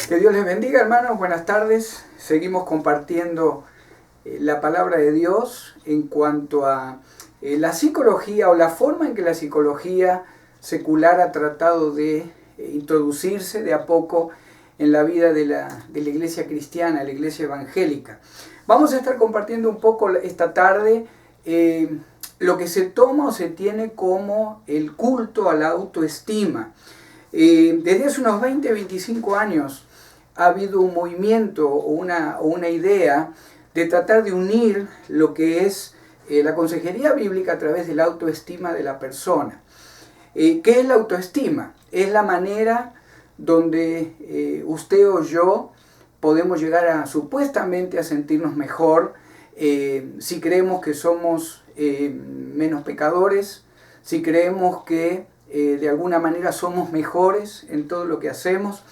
Que Dios les bendiga, hermanos. Buenas tardes. Seguimos compartiendo la palabra de Dios en cuanto a la psicología o la forma en que la psicología secular ha tratado de introducirse de a poco en la vida de la iglesia cristiana, la iglesia evangélica. Vamos a estar compartiendo un poco esta tarde lo que se toma o se tiene como el culto a la autoestima. Desde hace unos 20-25 años ha habido un movimiento o una idea de tratar de unir lo que es la consejería bíblica a través de la autoestima de la persona. ¿Qué es la autoestima? Es la manera donde usted o yo podemos llegar supuestamente a sentirnos mejor si creemos que somos menos pecadores, si creemos que de alguna manera somos mejores en todo lo que hacemos.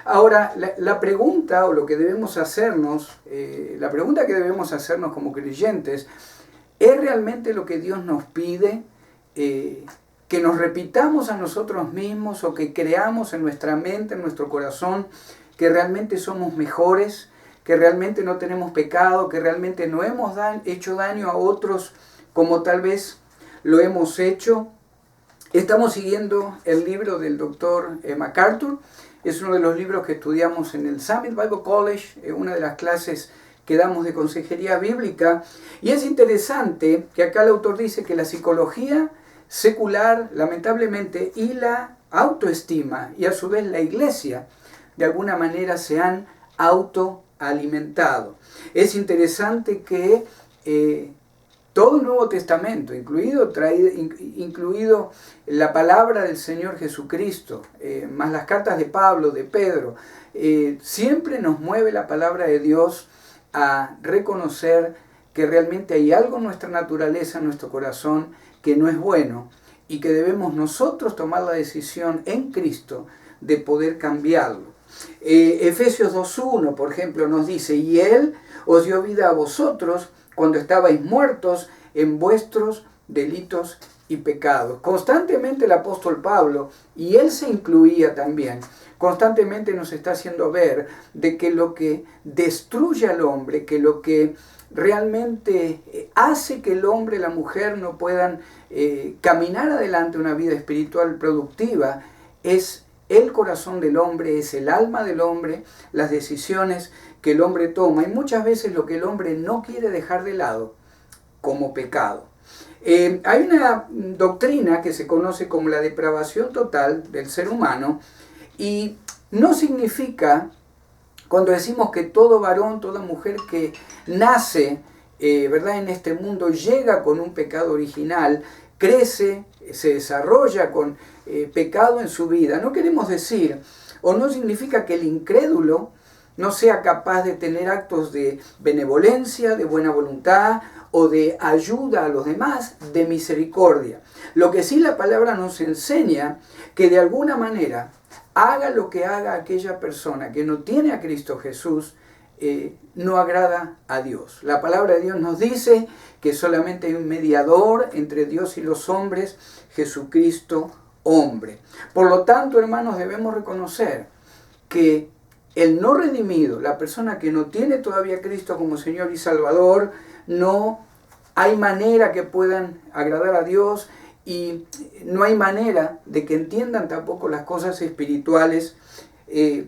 Ahora, la pregunta o lo que debemos hacernos, la pregunta que debemos hacernos como creyentes, ¿es realmente lo que Dios nos pide? Que nos repitamos a nosotros mismos o que creamos en nuestra mente, en nuestro corazón, que realmente somos mejores, que realmente no tenemos pecado, que realmente no hemos hecho daño a otros como tal vez lo hemos hecho. Estamos siguiendo el libro del doctor MacArthur. Es uno de los libros que estudiamos en el Summit Bible College, una de las clases que damos de consejería bíblica. Y es interesante que acá el autor dice que la psicología secular, lamentablemente, y la autoestima, y a su vez la iglesia, de alguna manera se han autoalimentado. Es interesante que todo el Nuevo Testamento, incluido la palabra del Señor Jesucristo, más las cartas de Pablo, de Pedro, siempre nos mueve la palabra de Dios a reconocer que realmente hay algo en nuestra naturaleza, en nuestro corazón, que no es bueno y que debemos nosotros tomar la decisión en Cristo de poder cambiarlo. Efesios 2.1, por ejemplo, nos dice: y Él os dio vida a vosotros cuando estabais muertos en vuestros delitos y pecados. Constantemente el apóstol Pablo, y él se incluía también, constantemente nos está haciendo ver de que lo que destruye al hombre, que lo que realmente hace que el hombre y la mujer no puedan caminar adelante una vida espiritual productiva, es el corazón del hombre, es el alma del hombre, las decisiones que el hombre toma y muchas veces lo que el hombre no quiere dejar de lado como pecado. Hay una doctrina que se conoce como la depravación total del ser humano y no significa, cuando decimos que todo varón, toda mujer que nace ¿verdad? En este mundo llega con un pecado original, crece, se desarrolla con pecado en su vida. No queremos decir, o no significa que el incrédulo no sea capaz de tener actos de benevolencia, de buena voluntad o de ayuda a los demás, de misericordia. Lo que sí la palabra nos enseña, que de alguna manera, haga lo que haga aquella persona que no tiene a Cristo Jesús, no agrada a Dios. La palabra de Dios nos dice que solamente hay un mediador entre Dios y los hombres, Jesucristo hombre. Por lo tanto, hermanos, debemos reconocer que el no redimido, la persona que no tiene todavía a Cristo como Señor y Salvador, no hay manera que puedan agradar a Dios y no hay manera de que entiendan tampoco las cosas espirituales,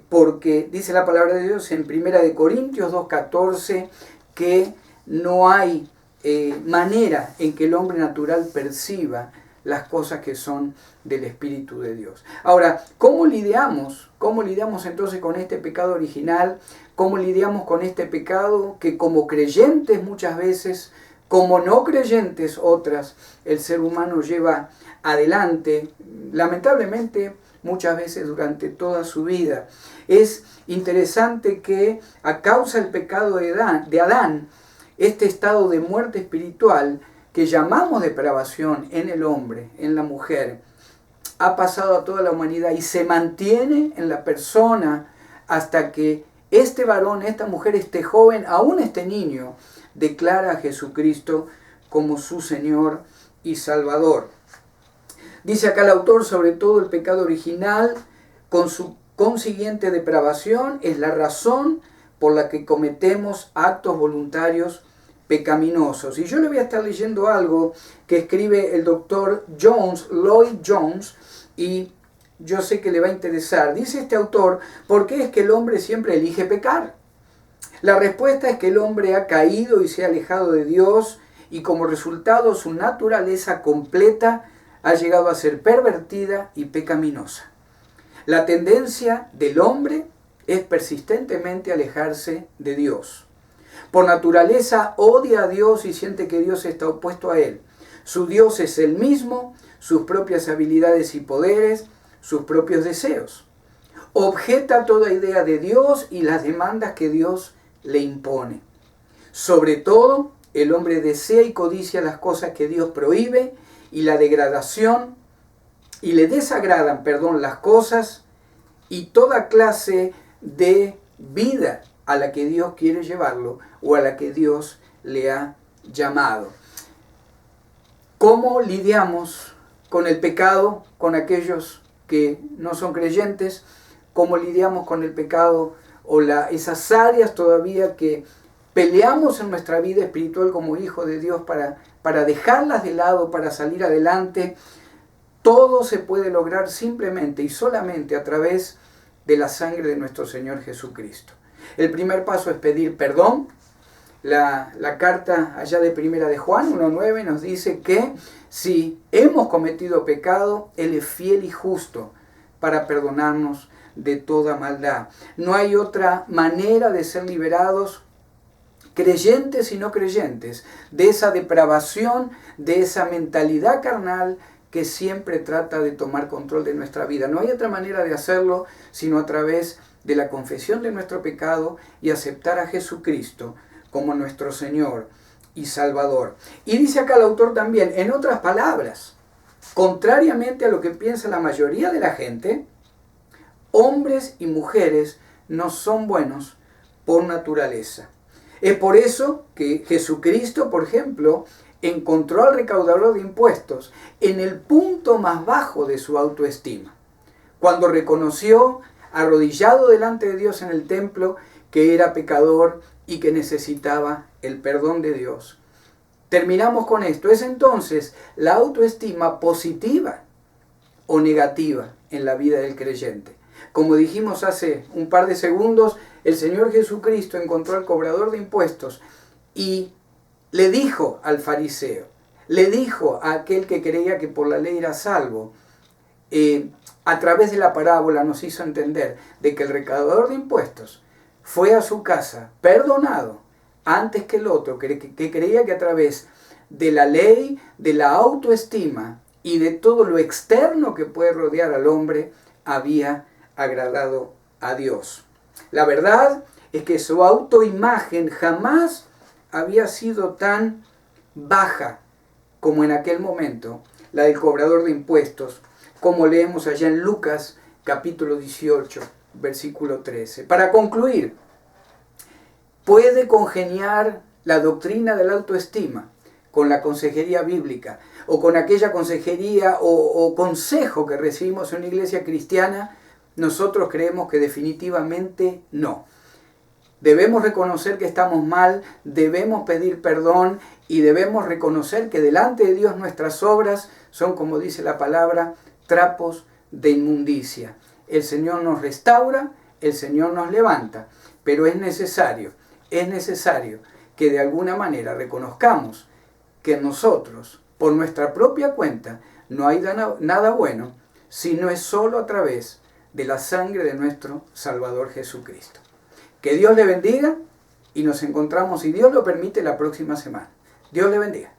porque dice la palabra de Dios en 1 Corintios 2.14 que no hay manera en que el hombre natural perciba las cosas que son del Espíritu de Dios. Ahora, ¿cómo lidiamos entonces con este pecado original? ¿Cómo lidiamos con este pecado que como creyentes muchas veces, como no creyentes otras, el ser humano lleva adelante, lamentablemente muchas veces durante toda su vida? Es interesante que a causa del pecado de Adán, este estado de muerte espiritual que llamamos depravación en el hombre, en la mujer, ha pasado a toda la humanidad y se mantiene en la persona hasta que este varón, esta mujer, este joven, aún este niño, declara a Jesucristo como su Señor y Salvador. Dice acá el autor, sobre todo el pecado original, con consiguiente depravación es la razón por la que cometemos actos voluntarios pecaminosos. Y yo le voy a estar leyendo algo que escribe el doctor Lloyd Jones, y yo sé que le va a interesar. Dice este autor: ¿por qué es que el hombre siempre elige pecar? La respuesta es que el hombre ha caído y se ha alejado de Dios, y como resultado su naturaleza completa ha llegado a ser pervertida y pecaminosa. La tendencia del hombre es persistentemente alejarse de Dios. Por naturaleza odia a Dios y siente que Dios está opuesto a él. Su Dios es él mismo, sus propias habilidades y poderes, sus propios deseos. Objeta toda idea de Dios y las demandas que Dios le impone. Sobre todo, el hombre desea y codicia las cosas que Dios prohíbe, y la degradación, y le desagradan, las cosas y toda clase de vida a la que Dios quiere llevarlo o a la que Dios le ha llamado. ¿Cómo lidiamos con el pecado, con aquellos que no son creyentes? ¿Cómo lidiamos con el pecado o esas áreas todavía que peleamos en nuestra vida espiritual como hijos de Dios para dejarlas de lado, para salir adelante? Todo se puede lograr simplemente y solamente a través de la sangre de nuestro Señor Jesucristo. El primer paso es pedir perdón. La carta allá de Primera de Juan 1:9 nos dice que si hemos cometido pecado, Él es fiel y justo para perdonarnos de toda maldad. No hay otra manera de ser liberados, creyentes y no creyentes, de esa depravación, de esa mentalidad carnal que siempre trata de tomar control de nuestra vida. No hay otra manera de hacerlo sino a través de la confesión de nuestro pecado y aceptar a Jesucristo como nuestro Señor y Salvador. Y dice acá el autor también, en otras palabras, contrariamente a lo que piensa la mayoría de la gente, hombres y mujeres no son buenos por naturaleza. Es por eso que Jesucristo, por ejemplo, encontró al recaudador de impuestos en el punto más bajo de su autoestima, cuando reconoció, arrodillado delante de Dios en el templo, que era pecador y que necesitaba el perdón de Dios. Terminamos con esto. ¿Es entonces la autoestima positiva o negativa en la vida del creyente? Como dijimos hace un par de segundos, el Señor Jesucristo encontró al cobrador de impuestos y le dijo al fariseo, le dijo a aquel que creía que por la ley era salvo, a través de la parábola nos hizo entender de que el recaudador de impuestos fue a su casa perdonado antes que el otro, que creía que a través de la ley, de la autoestima y de todo lo externo que puede rodear al hombre, había agradado a Dios. La verdad es que su autoimagen jamás había sido tan baja como en aquel momento la del cobrador de impuestos, como leemos allá en Lucas capítulo 18, versículo 13. Para concluir, ¿puede congeniar la doctrina de la autoestima con la consejería bíblica o con aquella consejería o consejo que recibimos en una iglesia cristiana? Nosotros creemos que definitivamente no. Debemos reconocer que estamos mal, debemos pedir perdón y debemos reconocer que delante de Dios nuestras obras son, como dice la palabra, trapos de inmundicia. El Señor nos restaura, el Señor nos levanta, pero es necesario que de alguna manera reconozcamos que nosotros, por nuestra propia cuenta, no hay nada bueno si no es solo a través de la sangre de nuestro Salvador Jesucristo. Que Dios le bendiga y nos encontramos, si Dios lo permite, la próxima semana. Dios le bendiga.